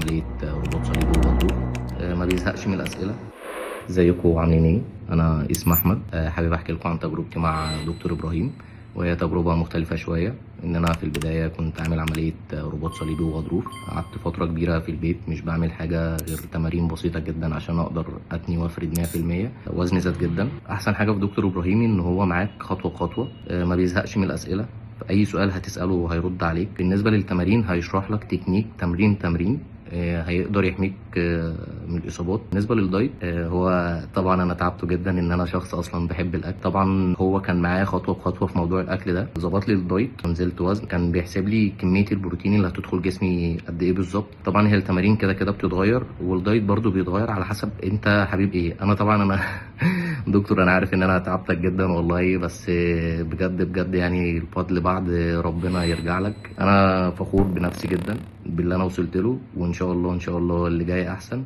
عمليه رباط صليبي وغضروف. ما بيزهقش من الاسئله. ازيكم عاملين ايه؟ انا اسمي احمد. حابب احكي لكم عن تجربتي مع دكتور ابراهيم، وهي تجربه مختلفه شويه. ان انا في البدايه كنت عامل عمليه رباط صليبي وغضروف. قعدت فتره كبيره في البيت مش بعمل حاجه غير تمارين بسيطه جدا عشان اقدر اتني وافرد 100%. وزني زاد جدا. احسن حاجه في دكتور ابراهيم ان هو معاك خطوه بخطوه، ما بيزهقش من الاسئله. في اي سؤال هتساله هيرد عليك. بالنسبه للتمارين هيشرح لك تكنيك تمرين هيقدر يحميك من الاصابات. بالنسبه للدايت، هو طبعا انا تعبته جدا ان انا شخص اصلا بحب الاكل. طبعا هو كان معايا خطوه بخطوه في موضوع الاكل ده. ظبط لي الدايت، نزلت وزن، كان بيحسب لي كميه البروتين اللي هتدخل جسمي قد ايه بالظبط. طبعا هي التمارين كده كده بتتغير، والدايت برضو بيتغير على حسب انت حبيب ايه. انا طبعا دكتور، انا عارف ان انا تعبتك جدا والله، بس بجد بجد يعني الفضل بعد ربنا يرجع لك. انا فخور بنفسي جدا باللي انا وصلت له، وان شاء الله ان شاء الله اللي جاي احسن.